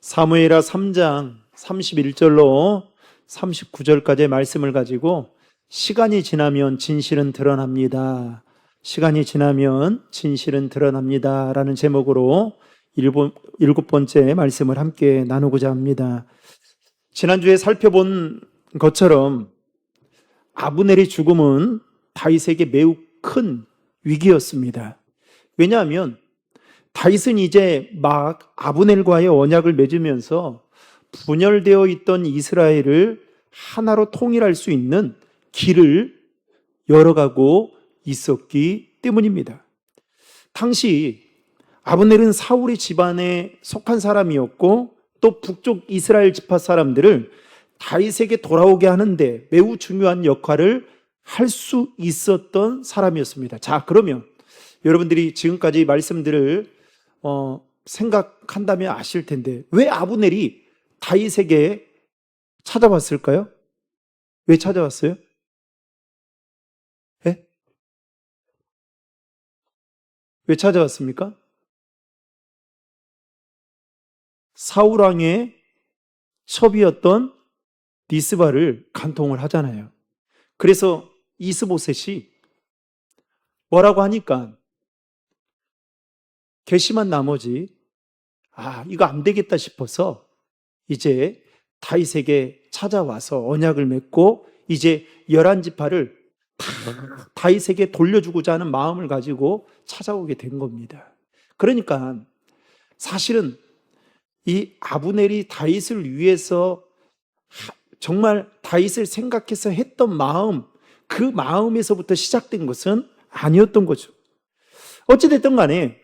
사무엘하 3장 31절로 39절까지의 말씀을 가지고 시간이 지나면 진실은 드러납니다. 시간이 지나면 진실은 드러납니다. 라는 제목으로 일곱 번째 말씀을 함께 나누고자 합니다. 지난주에 살펴본 것처럼 아브넬의 죽음은 다윗에게 매우 큰 위기였습니다. 왜냐하면 다윗은 이제 막 아브넬과의 언약을 맺으면서 분열되어 있던 이스라엘을 하나로 통일할 수 있는 길을 열어가고 있었기 때문입니다. 당시 아브넬은 사울의 집안에 속한 사람이었고 또 북쪽 이스라엘 지파 사람들을 다윗에게 돌아오게 하는데 매우 중요한 역할을 할 수 있었던 사람이었습니다. 자, 그러면 여러분들이 지금까지 말씀들을 생각한다면 아실 텐데 왜 아브넬이 다윗에게 찾아왔을까요? 왜 찾아왔어요? 네? 왜 찾아왔습니까? 사울왕의 첩이었던 리스바를 간통을 하잖아요. 그래서 이스보셋이 뭐라고 하니까 괘씸한 나머지 이거 안 되겠다 싶어서 이제 다윗에게 찾아와서 언약을 맺고 이제 11지파를 다윗에게 돌려주고자 하는 마음을 가지고 찾아오게 된 겁니다. 그러니까 사실은 이 아브넬이 다윗을 위해서 정말 다윗을 생각해서 했던 마음, 그 마음에서부터 시작된 것은 아니었던 거죠. 어찌됐든 간에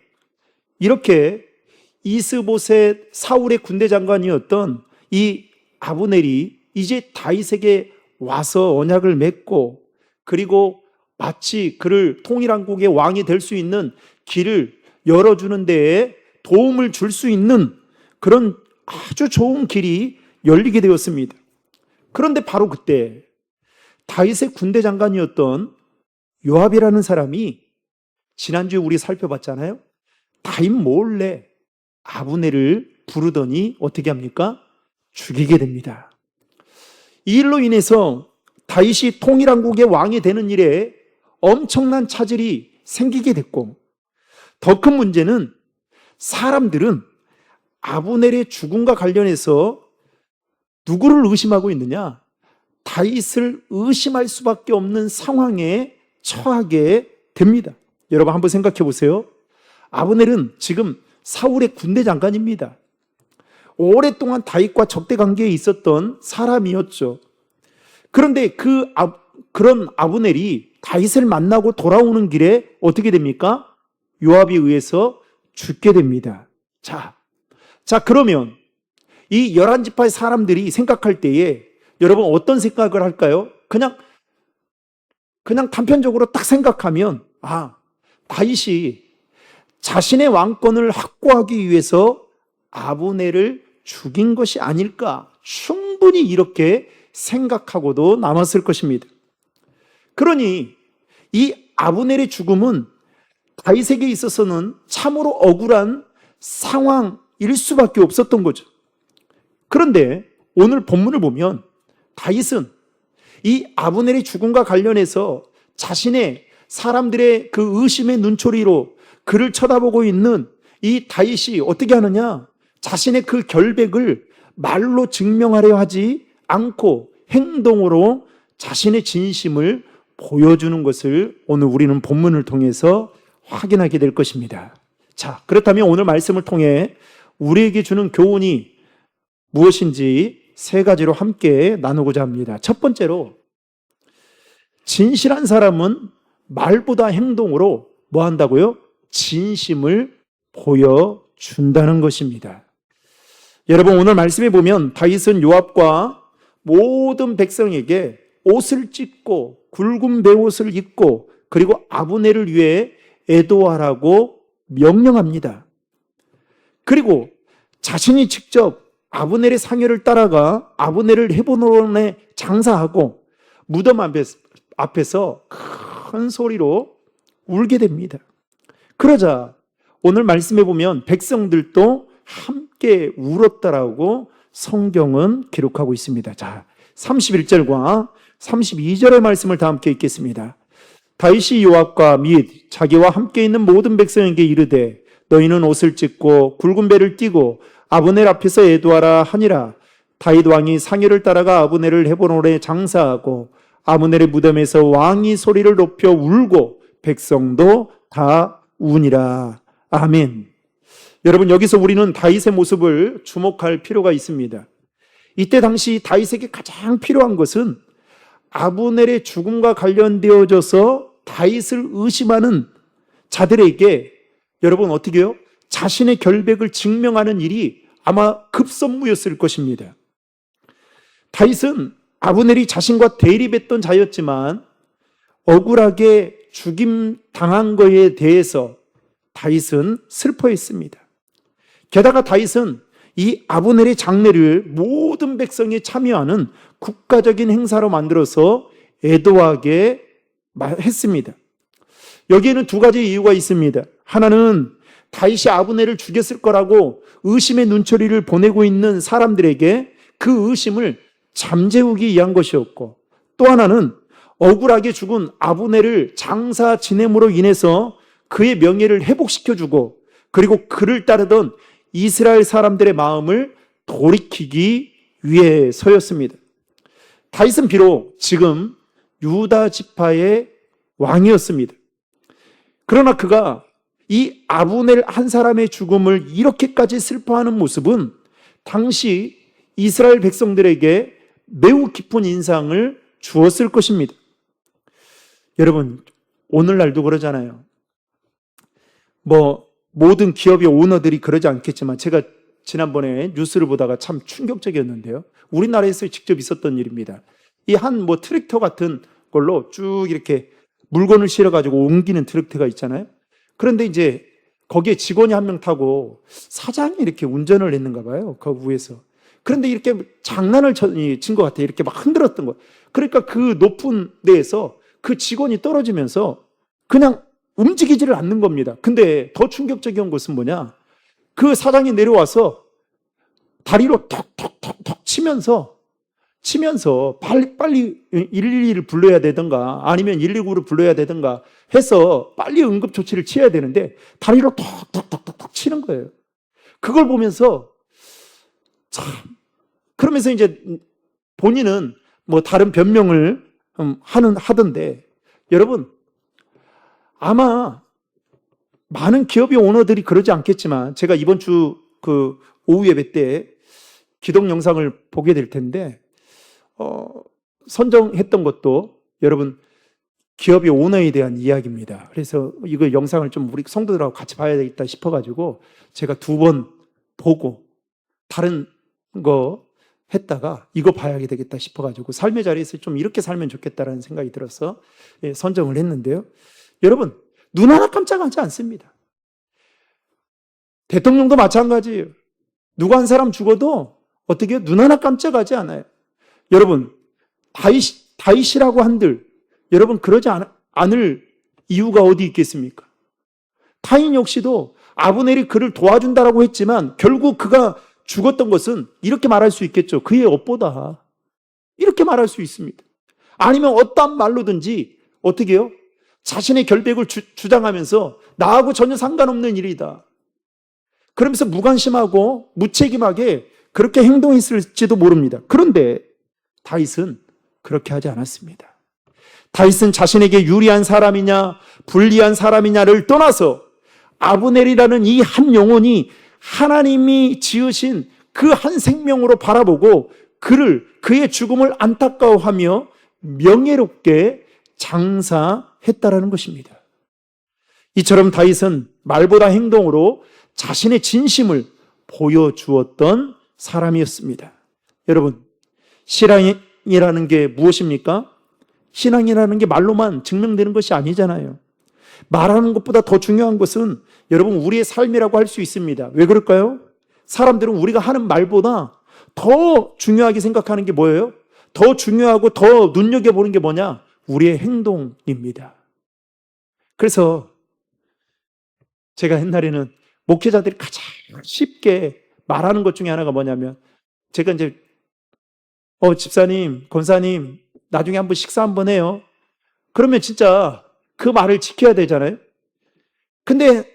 이렇게 이스보셋 사울의 군대 장관이었던 이 아브넬이 이제 다윗에게 와서 언약을 맺고 그리고 마치 그를 통일왕국의 왕이 될 수 있는 길을 열어주는 데에 도움을 줄 수 있는 그런 아주 좋은 길이 열리게 되었습니다. 그런데 바로 그때 다윗의 군대 장관이었던 요압이라는 사람이 지난주에 우리 살펴봤잖아요. 다윗 몰래 아브넬을 부르더니 어떻게 합니까? 죽이게 됩니다. 이 일로 인해서 다윗이 통일왕국의 왕이 되는 일에 엄청난 차질이 생기게 됐고 더 큰 문제는 사람들은 아브넬의 죽음과 관련해서 누구를 의심하고 있느냐? 다윗을 의심할 수밖에 없는 상황에 처하게 됩니다. 여러분 한번 생각해 보세요. 아브넬은 지금 사울의 군대 장관입니다. 오랫동안 다윗과 적대 관계에 있었던 사람이었죠. 그런데 그런 아브넬이 다윗을 만나고 돌아오는 길에 어떻게 됩니까? 요압에 의해서 죽게 됩니다. 자, 그러면 이 11지파의 사람들이 생각할 때에 여러분 어떤 생각을 할까요? 그냥 단편적으로 딱 생각하면 다윗이 자신의 왕권을 확보하기 위해서 아브넬을 죽인 것이 아닐까 충분히 이렇게 생각하고도 남았을 것입니다. 그러니 이 아브넬의 죽음은 다윗에게 있어서는 참으로 억울한 상황일 수밖에 없었던 거죠. 그런데 오늘 본문을 보면 다윗은 이 아브넬의 죽음과 관련해서 자신의 사람들의 그 의심의 눈초리로 그를 쳐다보고 있는 이 다윗이 어떻게 하느냐? 자신의 그 결백을 말로 증명하려 하지 않고 행동으로 자신의 진심을 보여주는 것을 오늘 우리는 본문을 통해서 확인하게 될 것입니다. 자, 그렇다면 오늘 말씀을 통해 우리에게 주는 교훈이 무엇인지 세 가지로 함께 나누고자 합니다. 첫 번째로 진실한 사람은 말보다 행동으로 뭐 한다고요? 진심을 보여준다는 것입니다. 여러분 오늘 말씀에 보면 다윗은 요압과 모든 백성에게 옷을 찢고 굵은 베옷을 입고 그리고 아브넬을 위해 애도하라고 명령합니다. 그리고 자신이 직접 아브넬의 상여를 따라가 아브넬을 헤브론에 장사하고 무덤 앞에서 큰 소리로 울게 됩니다. 그러자 오늘 말씀해 보면 백성들도 함께 함께 울었다라고 성경은 기록하고 있습니다. 자, 31절과 32절의 말씀을 다 함께 읽겠습니다. 다윗이 요압과 및 자기와 함께 있는 모든 백성에게 이르되 너희는 옷을 찢고 굵은 배를 띠고 아브넬 앞에서 애도하라 하니라. 다윗 왕이 상여를 따라가 아브넬을 헤브론에 장사하고 아브넬의 무덤에서 왕이 소리를 높여 울고 백성도 다 우니라. 아멘. 여러분, 여기서 우리는 다윗의 모습을 주목할 필요가 있습니다. 이때 당시 다윗에게 가장 필요한 것은 아브넬의 죽음과 관련되어져서 다윗을 의심하는 자들에게 여러분 어떻게 해요? 자신의 결백을 증명하는 일이 아마 급선무였을 것입니다. 다윗은 아브넬이 자신과 대립했던 자였지만 억울하게 죽임 당한 것에 대해서 다윗은 슬퍼했습니다. 게다가 다윗은 이 아브넬의 장례를 모든 백성이 참여하는 국가적인 행사로 만들어서 애도하게 했습니다. 여기에는 두 가지 이유가 있습니다. 하나는 다윗이 아브넬을 죽였을 거라고 의심의 눈초리를 보내고 있는 사람들에게 그 의심을 잠재우기 위한 것이었고, 또 하나는 억울하게 죽은 아브넬을 장사 지냄으로 인해서 그의 명예를 회복시켜주고, 그리고 그를 따르던 이스라엘 사람들의 마음을 돌이키기 위해서였습니다. 다윗은 비록 지금 유다 지파의 왕이었습니다. 그러나 그가 이 아브넬 한 사람의 죽음을 이렇게까지 슬퍼하는 모습은 당시 이스라엘 백성들에게 매우 깊은 인상을 주었을 것입니다. 여러분, 오늘날도 그러잖아요. 모든 기업의 오너들이 그러지 않겠지만 제가 지난번에 뉴스를 보다가 참 충격적이었는데요. 우리나라에서 직접 있었던 일입니다. 이 한 트랙터 같은 걸로 쭉 이렇게 물건을 실어가지고 옮기는 트랙터가 있잖아요. 그런데 이제 거기에 직원이 한 명 타고 사장이 이렇게 운전을 했는가 봐요. 그 위에서. 그런데 이렇게 장난을 친 것 같아요. 이렇게 막 흔들었던 거. 그러니까 그 높은 데에서 그 직원이 떨어지면서 그냥 움직이지를 않는 겁니다. 근데 더 충격적인 것은 뭐냐? 그 사장이 내려와서 다리로 톡톡톡톡 치면서 빨리 112를 불러야 되든가 아니면 119를 불러야 되든가 해서 빨리 응급조치를 취해야 되는데 다리로 톡톡톡톡 치는 거예요. 그걸 보면서 그러면서 이제 본인은 다른 변명을 하던데, 여러분, 아마 많은 기업의 오너들이 그러지 않겠지만 제가 이번 주 그 오후 예배 때 기독 영상을 보게 될 텐데 선정했던 것도 여러분 기업의 오너에 대한 이야기입니다. 그래서 이거 영상을 좀 우리 성도들하고 같이 봐야 되겠다 싶어가지고 제가 2번 보고 다른 거 했다가 이거 봐야 되겠다 싶어가지고 삶의 자리에서 좀 이렇게 살면 좋겠다라는 생각이 들어서 선정을 했는데요. 여러분, 눈 하나 깜짝하지 않습니다. 대통령도 마찬가지예요. 누구 한 사람 죽어도 어떻게 해요? 눈 하나 깜짝하지 않아요. 여러분, 다윗이라고 한들 여러분 그러지 않을 이유가 어디 있겠습니까? 타인 역시도 아브넬이 그를 도와준다라고 했지만 결국 그가 죽었던 것은 이렇게 말할 수 있겠죠. 그의 업보다. 이렇게 말할 수 있습니다. 아니면 어떠한 말로든지 어떻게 해요? 자신의 결백을 주장하면서 나하고 전혀 상관없는 일이다. 그러면서 무관심하고 무책임하게 그렇게 행동했을지도 모릅니다. 그런데 다윗은 그렇게 하지 않았습니다. 다윗은 자신에게 유리한 사람이냐 불리한 사람이냐를 떠나서 아브넬이라는 이 한 영혼이 하나님이 지으신 그 한 생명으로 바라보고 그의 죽음을 안타까워하며 명예롭게 장사했다라는 것입니다. 이처럼 다윗은 말보다 행동으로 자신의 진심을 보여주었던 사람이었습니다. 여러분, 신앙이라는 게 무엇입니까? 신앙이라는 게 말로만 증명되는 것이 아니잖아요. 말하는 것보다 더 중요한 것은 여러분 우리의 삶이라고 할 수 있습니다. 왜 그럴까요? 사람들은 우리가 하는 말보다 더 중요하게 생각하는 게 뭐예요? 더 중요하고 더 눈여겨보는 게 뭐냐? 우리의 행동입니다. 그래서 제가 옛날에는 목회자들이 가장 쉽게 말하는 것 중에 하나가 뭐냐면, 제가 이제 집사님, 권사님, 나중에 한번 식사 한번 해요. 그러면 진짜 그 말을 지켜야 되잖아요. 근데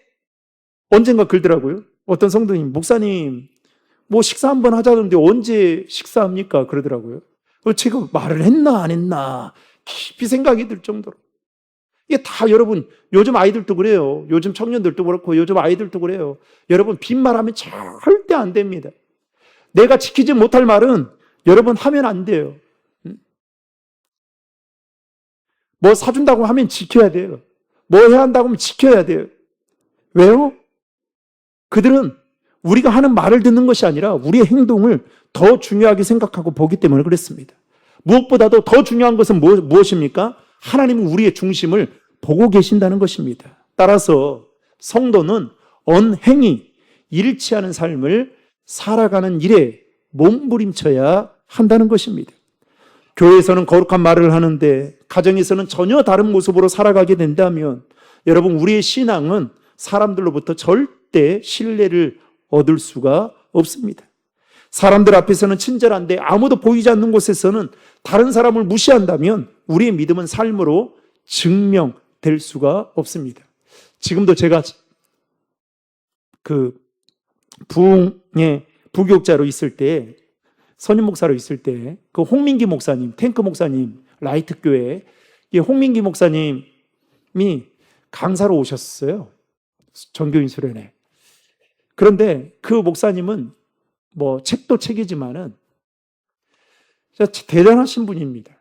언젠가 그러더라고요. 어떤 성도님, 목사님, 뭐 식사 한번 하자는데 언제 식사합니까? 그러더라고요. 제가 말을 했나 안 했나 깊이 생각이 들 정도로. 이게 다 여러분, 요즘 아이들도 그래요. 요즘 청년들도 그렇고 요즘 아이들도 그래요. 여러분, 빈말하면 절대 안 됩니다. 내가 지키지 못할 말은 여러분 하면 안 돼요. 뭐 사준다고 하면 지켜야 돼요. 뭐 해야 한다고 하면 지켜야 돼요. 왜요? 그들은 우리가 하는 말을 듣는 것이 아니라 우리의 행동을 더 중요하게 생각하고 보기 때문에 그렇습니다. 무엇보다도 더 중요한 것은 무엇입니까? 하나님은 우리의 중심을 보고 계신다는 것입니다. 따라서 성도는 언행이 잃지 않은 삶을 살아가는 일에 몸부림쳐야 한다는 것입니다. 교회에서는 거룩한 말을 하는데 가정에서는 전혀 다른 모습으로 살아가게 된다면 여러분, 우리의 신앙은 사람들로부터 절대 신뢰를 얻을 수가 없습니다. 사람들 앞에서는 친절한데 아무도 보이지 않는 곳에서는 다른 사람을 무시한다면 우리의 믿음은 삶으로 증명될 수가 없습니다. 지금도 제가 그 부흥의 부교육자로 있을 때, 선임 목사로 있을 때, 그 홍민기 목사님, 탱크 목사님, 라이트 교회, 홍민기 목사님이 강사로 오셨어요. 전교인 수련회. 그런데 그 목사님은 뭐 책도 책이지만은 대단하신 분입니다.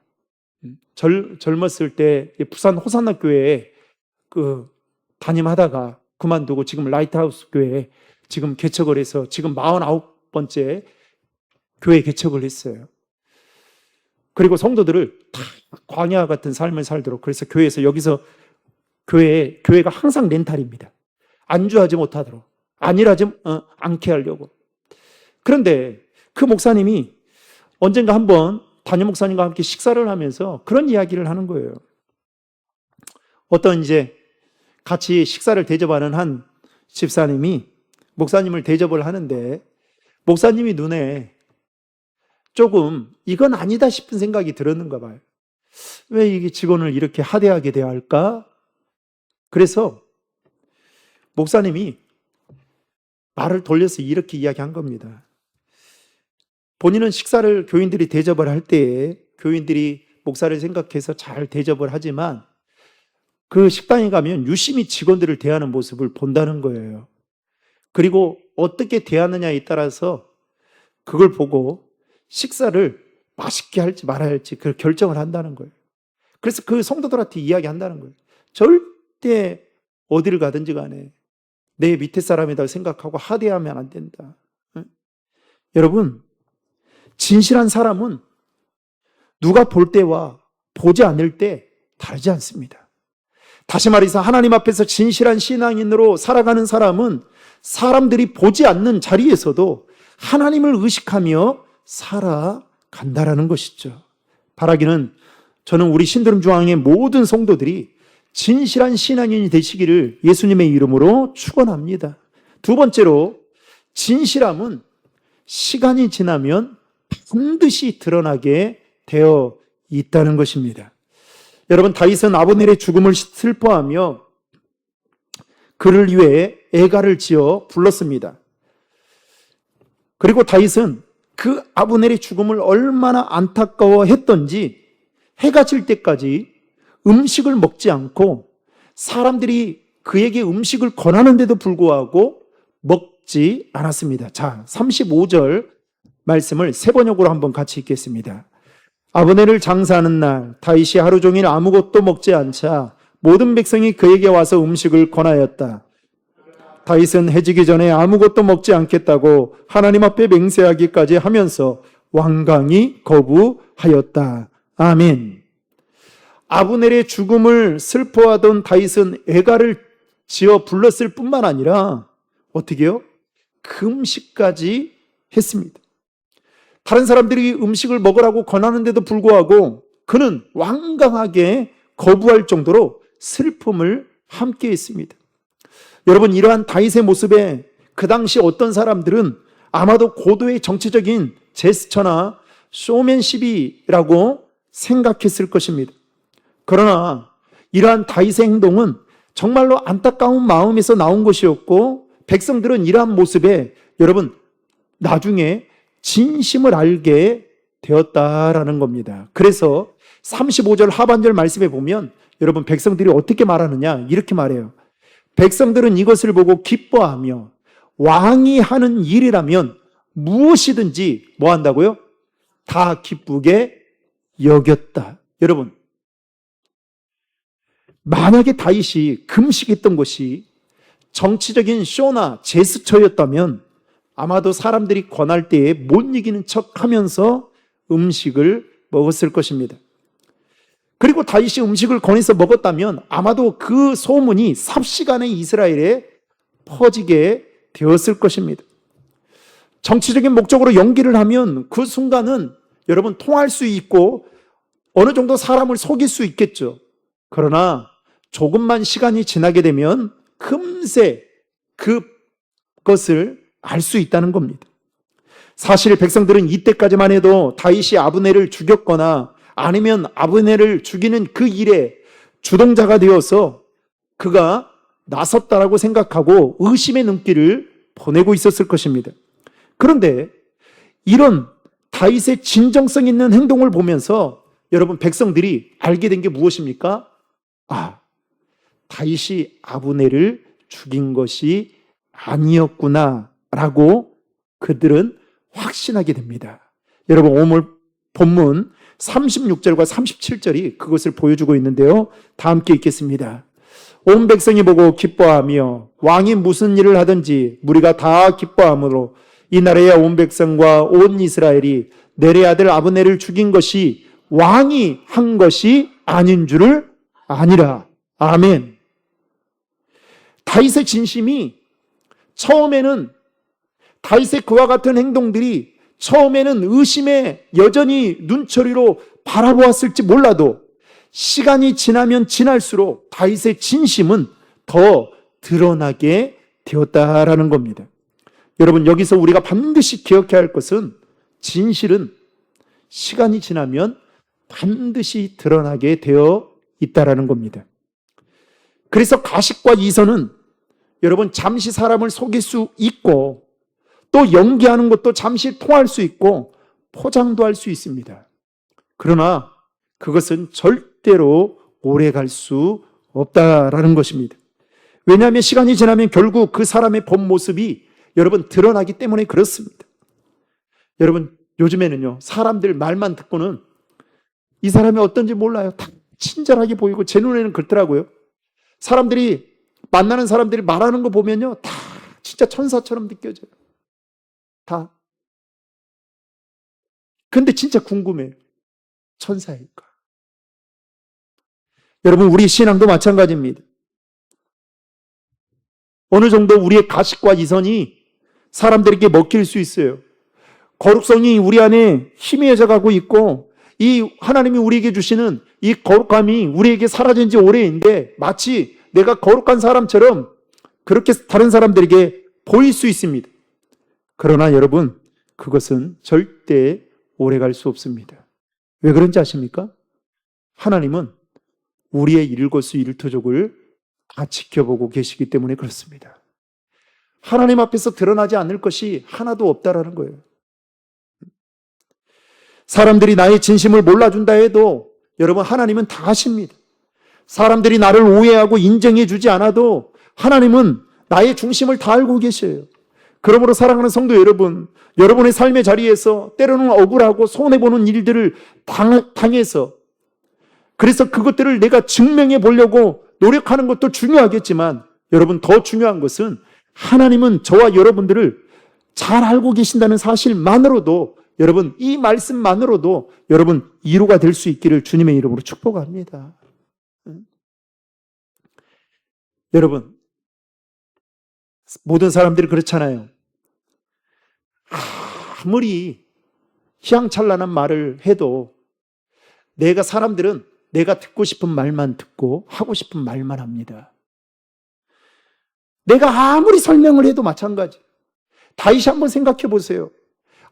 젊었을 때 부산 호산나 교회에 담임하다가 그만두고 지금 라이트하우스 교회에 지금 개척을 해서 지금 49번째 교회 개척을 했어요. 그리고 성도들을 다 광야 같은 삶을 살도록, 그래서 교회에서 여기서 교회가 항상 렌탈입니다. 안주하지 못하도록, 안일하지 않게 하려고. 그런데 그 목사님이 언젠가 한번 담임 목사님과 함께 식사를 하면서 그런 이야기를 하는 거예요. 어떤 이제 같이 식사를 대접하는 한 집사님이 목사님을 대접을 하는데 목사님이 눈에 조금 이건 아니다 싶은 생각이 들었는가 봐요. 왜 이게 직원을 이렇게 하대하게 대야 할까? 그래서 목사님이 말을 돌려서 이렇게 이야기한 겁니다. 본인은 식사를 교인들이 대접을 할 때에 교인들이 목사를 생각해서 잘 대접을 하지만 그 식당에 가면 유심히 직원들을 대하는 모습을 본다는 거예요. 그리고 어떻게 대하느냐에 따라서 그걸 보고 식사를 맛있게 할지 말아야 할지 그걸 결정을 한다는 거예요. 그래서 그 성도들한테 이야기한다는 거예요. 절대 어디를 가든지 간에 내 밑에 사람이다 생각하고 하대하면 안 된다. 여러분, 진실한 사람은 누가 볼 때와 보지 않을 때 다르지 않습니다. 다시 말해서 하나님 앞에서 진실한 신앙인으로 살아가는 사람은 사람들이 보지 않는 자리에서도 하나님을 의식하며 살아간다라는 것이죠. 바라기는 저는 우리 신도림 중앙의 모든 성도들이 진실한 신앙인이 되시기를 예수님의 이름으로 축원합니다. 두 번째로, 진실함은 시간이 지나면 반드시 드러나게 되어 있다는 것입니다. 여러분, 다윗은 아브넬의 죽음을 슬퍼하며 그를 위해 애가를 지어 불렀습니다. 그리고 다윗은 그 아브넬의 죽음을 얼마나 안타까워했던지 해가 질 때까지 음식을 먹지 않고 사람들이 그에게 음식을 권하는데도 불구하고 먹지 않았습니다. 자, 35절 말씀을 세 번역으로 한번 같이 읽겠습니다. 아브넬을 장사하는 날 다윗이 하루 종일 아무것도 먹지 않자 모든 백성이 그에게 와서 음식을 권하였다. 다윗은 해지기 전에 아무것도 먹지 않겠다고 하나님 앞에 맹세하기까지 하면서 완강히 거부하였다. 아멘. 아브넬의 죽음을 슬퍼하던 다윗은 애가를 지어 불렀을 뿐만 아니라 어떻게 해요? 금식까지 했습니다. 다른 사람들이 음식을 먹으라고 권하는데도 불구하고 그는 완강하게 거부할 정도로 슬픔을 함께 했습니다. 여러분, 이러한 다윗의 모습에 그 당시 어떤 사람들은 아마도 고도의 정치적인 제스처나 쇼맨십이라고 생각했을 것입니다. 그러나 이러한 다윗의 행동은 정말로 안타까운 마음에서 나온 것이었고, 백성들은 이러한 모습에 여러분 나중에 진심을 알게 되었다라는 겁니다. 그래서 35절 하반절 말씀에 보면 여러분 백성들이 어떻게 말하느냐, 이렇게 말해요. 백성들은 이것을 보고 기뻐하며 왕이 하는 일이라면 무엇이든지 뭐 한다고요? 다 기쁘게 여겼다. 여러분, 만약에 다윗이 금식했던 것이 정치적인 쇼나 제스처였다면 아마도 사람들이 권할 때에 못 이기는 척 하면서 음식을 먹었을 것입니다. 그리고 다윗이 음식을 권해서 먹었다면 아마도 그 소문이 삽시간에 이스라엘에 퍼지게 되었을 것입니다. 정치적인 목적으로 연기를 하면 그 순간은 여러분 통할 수 있고 어느 정도 사람을 속일 수 있겠죠. 그러나 조금만 시간이 지나게 되면 금세 그것을 알 수 있다는 겁니다. 사실 백성들은 이때까지만 해도 다윗이 아브넬을 죽였거나 아니면 아브넬을 죽이는 그 일에 주동자가 되어서 그가 나섰다라고 생각하고 의심의 눈길을 보내고 있었을 것입니다. 그런데 이런 다윗의 진정성 있는 행동을 보면서 여러분 백성들이 알게 된 게 무엇입니까? 다윗이 아브넬을 죽인 것이 아니었구나라고 그들은 확신하게 됩니다. 여러분 오늘 본문 36절과 37절이 그것을 보여주고 있는데요. 다 함께 읽겠습니다. 온 백성이 보고 기뻐하며 왕이 무슨 일을 하든지 무리가 다 기뻐하므로 이 나라의 온 백성과 온 이스라엘이 넬의 아들 아브넬을 죽인 것이 왕이 한 것이 아닌 줄을 아니라. 아멘. 다윗의 진심이 처음에는 다윗의 그와 같은 행동들이 처음에는 의심에 여전히 눈초리로 바라보았을지 몰라도 시간이 지나면 지날수록 다윗의 진심은 더 드러나게 되었다라는 겁니다. 여러분 여기서 우리가 반드시 기억해야 할 것은 진실은 시간이 지나면 반드시 드러나게 되어 있다라는 겁니다. 그래서 가식과 이선은 여러분 잠시 사람을 속일 수 있고 또 연기하는 것도 잠시 통할 수 있고 포장도 할 수 있습니다. 그러나 그것은 절대로 오래 갈 수 없다라는 것입니다. 왜냐하면 시간이 지나면 결국 그 사람의 본 모습이 여러분 드러나기 때문에 그렇습니다. 여러분 요즘에는요 사람들 말만 듣고는 이 사람이 어떤지 몰라요. 다 친절하게 보이고 제 눈에는 그렇더라고요. 사람들이 만나는 사람들이 말하는 거 보면요 다 진짜 천사처럼 느껴져요. 다. 근데 진짜 궁금해요. 천사일까? 여러분 우리 신앙도 마찬가지입니다. 어느 정도 우리의 가식과 이선이 사람들에게 먹힐 수 있어요. 거룩성이 우리 안에 희미해져 가고 있고 이 하나님이 우리에게 주시는 이 거룩함이 우리에게 사라진 지 오래인데 마치 내가 거룩한 사람처럼 그렇게 다른 사람들에게 보일 수 있습니다. 그러나 여러분 그것은 절대 오래갈 수 없습니다. 왜 그런지 아십니까? 하나님은 우리의 일거수일투족을 다 지켜보고 계시기 때문에 그렇습니다. 하나님 앞에서 드러나지 않을 것이 하나도 없다라는 거예요. 사람들이 나의 진심을 몰라준다 해도 여러분 하나님은 다 아십니다. 사람들이 나를 오해하고 인정해 주지 않아도 하나님은 나의 중심을 다 알고 계셔요. 그러므로 사랑하는 성도 여러분, 여러분의 삶의 자리에서 때로는 억울하고 손해보는 일들을 당해서 그래서 그것들을 내가 증명해 보려고 노력하는 것도 중요하겠지만 여러분 더 중요한 것은 하나님은 저와 여러분들을 잘 알고 계신다는 사실만으로도 여러분 이 말씀만으로도 여러분 위로가 될 수 있기를 주님의 이름으로 축복합니다. 여러분 모든 사람들이 그렇잖아요. 아무리 희양찬란한 말을 해도 사람들은 내가 듣고 싶은 말만 듣고 하고 싶은 말만 합니다. 내가 아무리 설명을 해도 마찬가지. 다윗이 한번 생각해 보세요.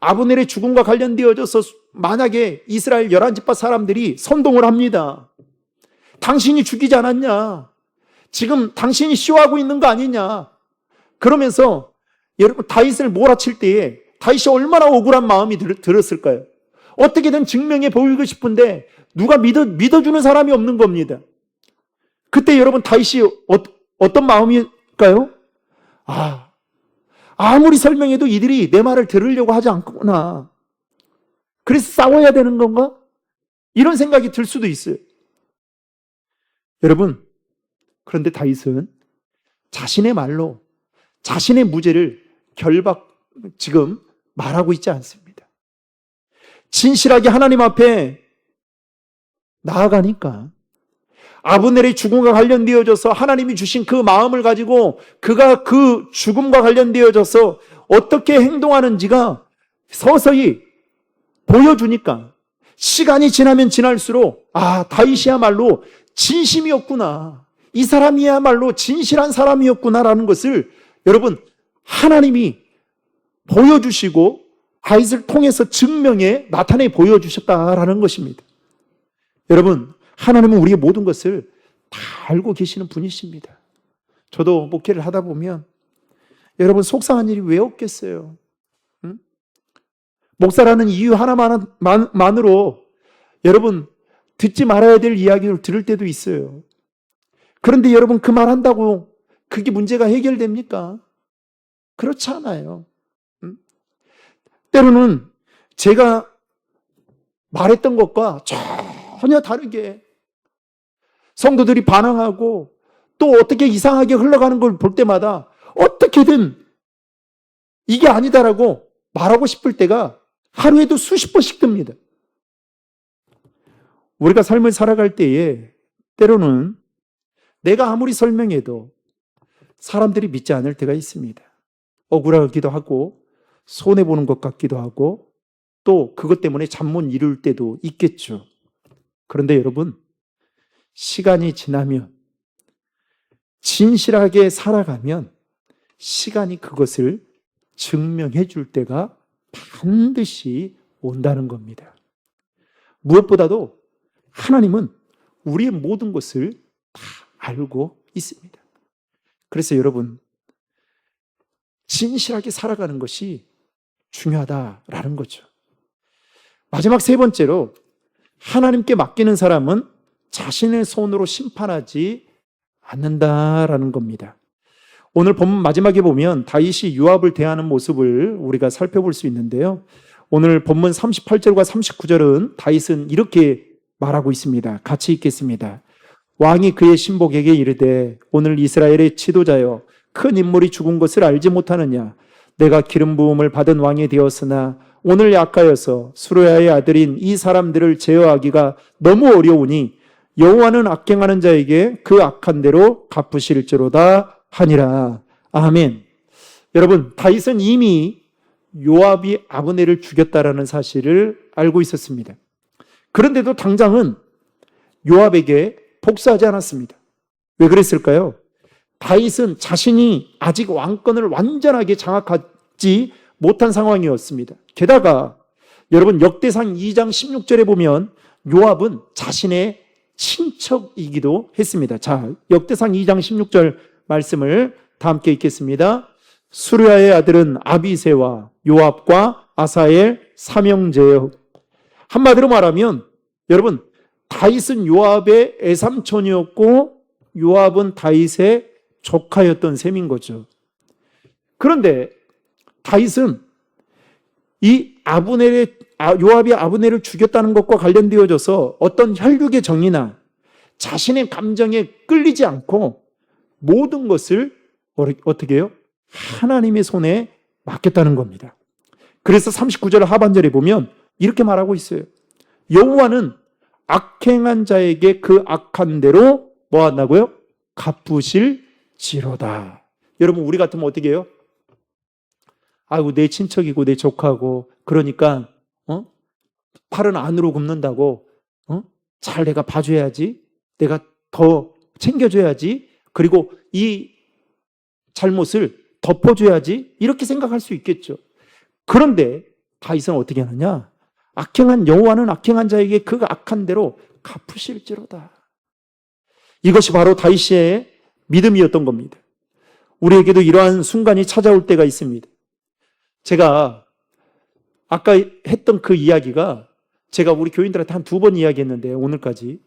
아브넬의 죽음과 관련되어져서 만약에 이스라엘 11지파 사람들이 선동을 합니다. 당신이 죽이지 않았냐? 지금 당신이 쇼하고 있는 거 아니냐? 그러면서 여러분 다윗을 몰아칠 때에 다윗이 얼마나 억울한 마음이 들었을까요? 어떻게든 증명해 보이고 싶은데 누가 믿어주는 사람이 없는 겁니다. 그때 여러분 다윗이 어떤 마음일까요? 아무리 설명해도 이들이 내 말을 들으려고 하지 않구나. 그래서 싸워야 되는 건가? 이런 생각이 들 수도 있어요. 여러분, 그런데 다윗은 자신의 말로 자신의 무죄를 지금 말하고 있지 않습니다. 진실하게 하나님 앞에 나아가니까 아브넬의 죽음과 관련되어져서 하나님이 주신 그 마음을 가지고 그가 그 죽음과 관련되어져서 어떻게 행동하는지가 서서히 보여주니까 시간이 지나면 지날수록 다윗이야말로 진심이었구나. 이 사람이야말로 진실한 사람이었구나라는 것을 여러분 하나님이 보여주시고 다윗을 통해서 증명해 나타내 보여주셨다라는 것입니다. 여러분 하나님은 우리의 모든 것을 다 알고 계시는 분이십니다. 저도 목회를 하다 보면 여러분 속상한 일이 왜 없겠어요? 응? 목사라는 이유 하나만으로 여러분 듣지 말아야 될 이야기를 들을 때도 있어요. 그런데 여러분 그 말 한다고 그게 문제가 해결됩니까? 그렇지 않아요. 응? 때로는 제가 말했던 것과 전혀 다르게 성도들이 반항하고 또 어떻게 이상하게 흘러가는 걸 볼 때마다 어떻게든 이게 아니다라고 말하고 싶을 때가 하루에도 수십 번씩 듭니다. 우리가 삶을 살아갈 때에 때로는 내가 아무리 설명해도 사람들이 믿지 않을 때가 있습니다. 억울하기도 하고 손해보는 것 같기도 하고 또 그것 때문에 잠 못 이룰 때도 있겠죠. 그런데 여러분 시간이 지나면 진실하게 살아가면 시간이 그것을 증명해 줄 때가 반드시 온다는 겁니다. 무엇보다도 하나님은 우리의 모든 것을 다 알고 있습니다. 그래서 여러분 진실하게 살아가는 것이 중요하다라는 거죠. 마지막 세 번째로 하나님께 맡기는 사람은 자신의 손으로 심판하지 않는다라는 겁니다. 오늘 본문 마지막에 보면 다윗이 요압을 대하는 모습을 우리가 살펴볼 수 있는데요. 오늘 본문 38절과 39절은 다윗은 이렇게 말하고 있습니다. 같이 읽겠습니다. 왕이 그의 신복에게 이르되 오늘 이스라엘의 지도자여 큰 인물이 죽은 것을 알지 못하느냐? 내가 기름 부음을 받은 왕이 되었으나 오늘 약하여서 수르야의 아들인 이 사람들을 제어하기가 너무 어려우니 여호와는 악행하는 자에게 그 악한 대로 갚으실지로다 하니라. 아멘. 여러분 다윗은 이미 요압이 아브넬을 죽였다라는 사실을 알고 있었습니다. 그런데도 당장은 요압에게 복수하지 않았습니다. 왜 그랬을까요? 다윗은 자신이 아직 왕권을 완전하게 장악하지 못한 상황이었습니다. 게다가 여러분 역대상 2장 16절에 보면 요압은 자신의 친척이기도 했습니다. 자, 역대상 2장 16절 말씀을 다 함께 읽겠습니다. 수르야의 아들은 아비새와 요압과 아사엘 삼형제여. 한마디로 말하면 여러분 다윗은 요압의 애삼촌이었고 요압은 다윗의 조카였던 셈인 거죠. 그런데 다윗은 이 요압이 아브넬을 죽였다는 것과 관련되어져서 어떤 혈육의 정이나 자신의 감정에 끌리지 않고 모든 것을 어떻게 해요? 하나님의 손에 맡겼다는 겁니다. 그래서 39절 하반절에 보면 이렇게 말하고 있어요. 여호와는 악행한 자에게 그 악한 대로 뭐 한다고요? 갚으실지로다. 여러분 우리 같으면 어떻게 해요? 아이고 내 친척이고 내 조카고 그러니까 팔은 안으로 굽는다고 잘 내가 봐줘야지, 내가 더 챙겨줘야지, 그리고 이 잘못을 덮어줘야지 이렇게 생각할 수 있겠죠. 그런데 다윗은 어떻게 하느냐? 악행한 여호와는 악행한 자에게 그 악한 대로 갚으실지로다. 이것이 바로 다윗의 믿음이었던 겁니다. 우리에게도 이러한 순간이 찾아올 때가 있습니다. 제가 아까 했던 그 이야기가 제가 우리 교인들한테 한 2번 이야기했는데 오늘까지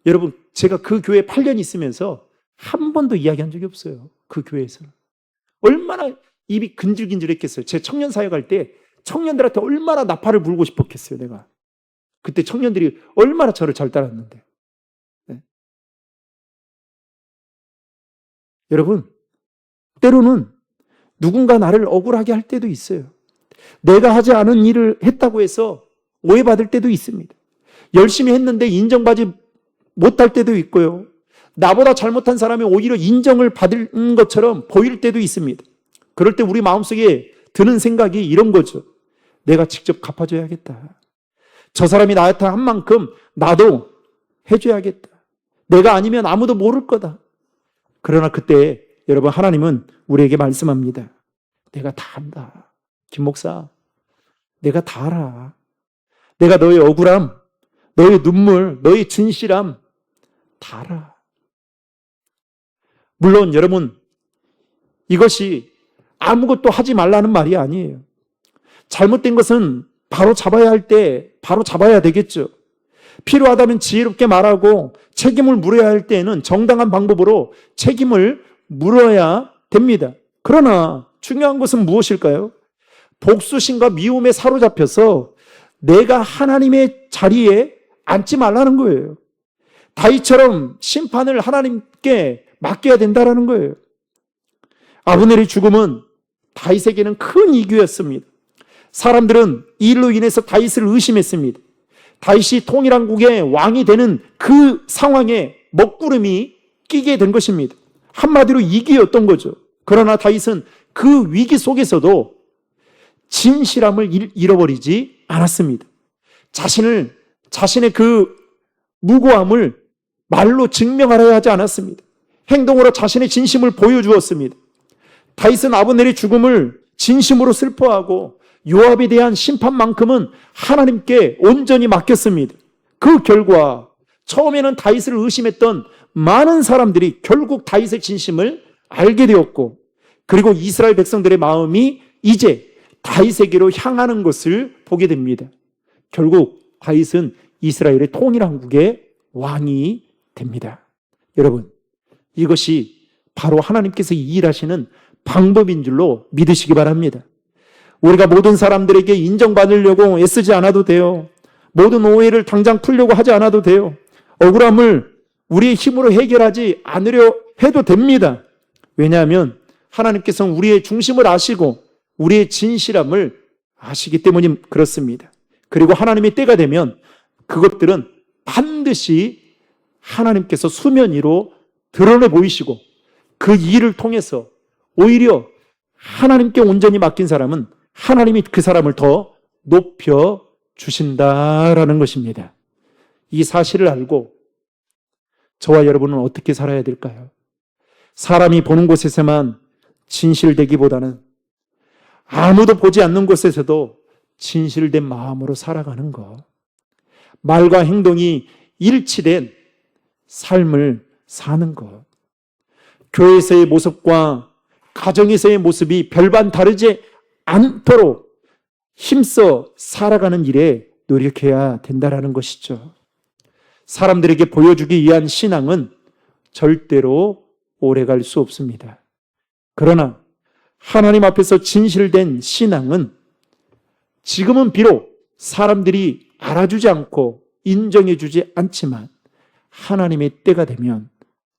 여러분 제가 그 교회에 8년 있으면서 한 번도 이야기한 적이 없어요. 그 교회에서는. 얼마나 입이 근질근질했겠어요. 제 청년 사역할 때 청년들한테 얼마나 나팔을 불고 싶었겠어요. 내가. 그때 청년들이 얼마나 저를 잘 따랐는데. 네. 여러분 때로는 누군가 나를 억울하게 할 때도 있어요. 내가 하지 않은 일을 했다고 해서 오해받을 때도 있습니다. 열심히 했는데 인정받지 못할 때도 있고요. 나보다 잘못한 사람이 오히려 인정을 받은 것처럼 보일 때도 있습니다. 그럴 때 우리 마음속에 드는 생각이 이런 거죠. 내가 직접 갚아줘야겠다. 저 사람이 나한테 한 만큼 나도 해줘야겠다. 내가 아니면 아무도 모를 거다. 그러나 그때 여러분 하나님은 우리에게 말씀합니다. 내가 다 안다. 김 목사, 내가 다 알아. 내가 너의 억울함, 너의 눈물, 너의 진실함 다 알아. 물론 여러분 이것이 아무것도 하지 말라는 말이 아니에요. 잘못된 것은 바로 잡아야 할 때 바로 잡아야 되겠죠. 필요하다면 지혜롭게 말하고 책임을 물어야 할 때에는 정당한 방법으로 책임을 물어야 됩니다. 그러나 중요한 것은 무엇일까요? 복수심과 미움에 사로잡혀서 내가 하나님의 자리에 앉지 말라는 거예요. 다윗처럼 심판을 하나님께 맡겨야 된다는 거예요. 아브넬의 죽음은 다윗에게는 큰 이규였습니다. 사람들은 이 일로 인해서 다윗을 의심했습니다. 다윗이 통일왕국의 왕이 되는 그 상황에 먹구름이 끼게 된 것입니다. 한마디로 위기였던 거죠. 그러나 다윗은 그 위기 속에서도 진실함을 잃어버리지 않았습니다. 자신의 그 무고함을 말로 증명하려 하지 않았습니다. 행동으로 자신의 진심을 보여주었습니다. 다윗은 아브넬의 죽음을 진심으로 슬퍼하고 요압에 대한 심판만큼은 하나님께 온전히 맡겼습니다. 그 결과 처음에는 다윗을 의심했던 많은 사람들이 결국 다윗의 진심을 알게 되었고, 그리고 이스라엘 백성들의 마음이 이제 다윗에게로 향하는 것을 보게 됩니다. 결국 다윗은 이스라엘의 통일왕국의 왕이 됩니다. 여러분, 이것이 바로 하나님께서 일하시는 방법인 줄로 믿으시기 바랍니다. 우리가 모든 사람들에게 인정받으려고 애쓰지 않아도 돼요. 모든 오해를 당장 풀려고 하지 않아도 돼요. 억울함을 우리의 힘으로 해결하지 않으려 해도 됩니다. 왜냐하면 하나님께서는 우리의 중심을 아시고 우리의 진실함을 아시기 때문이 그렇습니다. 그리고 하나님의 때가 되면 그것들은 반드시 하나님께서 수면 위로 드러내 보이시고 그 일을 통해서 오히려 하나님께 온전히 맡긴 사람은 하나님이 그 사람을 더 높여 주신다라는 것입니다. 이 사실을 알고 저와 여러분은 어떻게 살아야 될까요? 사람이 보는 곳에서만 진실되기보다는 아무도 보지 않는 곳에서도 진실된 마음으로 살아가는 것. 말과 행동이 일치된 삶을 사는 것. 교회에서의 모습과 가정에서의 모습이 별반 다르지 않도록 힘써 살아가는 일에 노력해야 된다는 것이죠. 사람들에게 보여주기 위한 신앙은 절대로 오래갈 수 없습니다. 그러나 하나님 앞에서 진실된 신앙은 지금은 비록 사람들이 알아주지 않고 인정해주지 않지만 하나님의 때가 되면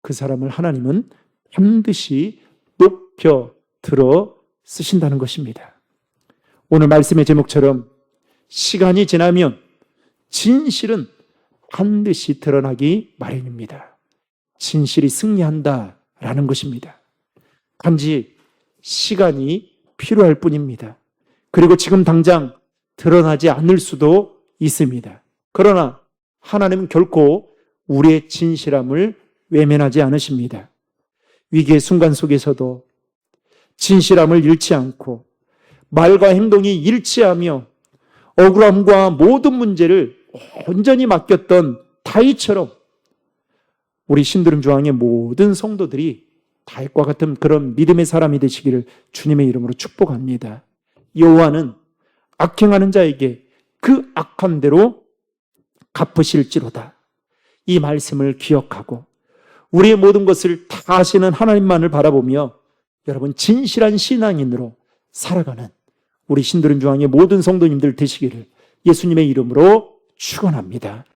그 사람을 하나님은 반드시 높여 들어 쓰신다는 것입니다. 오늘 말씀의 제목처럼 시간이 지나면 진실은 반드시 드러나기 마련입니다. 진실이 승리한다라는 것입니다. 단지 시간이 필요할 뿐입니다. 그리고 지금 당장 드러나지 않을 수도 있습니다. 그러나 하나님은 결코 우리의 진실함을 외면하지 않으십니다. 위기의 순간 속에서도 진실함을 잃지 않고 말과 행동이 일치하며 억울함과 모든 문제를 온전히 맡겼던 다윗처럼 우리 신드름 중앙의 모든 성도들이 다윗과 같은 그런 믿음의 사람이 되시기를 주님의 이름으로 축복합니다. 여호와는 악행하는 자에게 그 악한 대로 갚으실지로다. 이 말씀을 기억하고 우리의 모든 것을 다 아시는 하나님만을 바라보며 여러분 진실한 신앙인으로 살아가는 우리 신드름 중앙의 모든 성도님들 되시기를 예수님의 이름으로 축원합니다.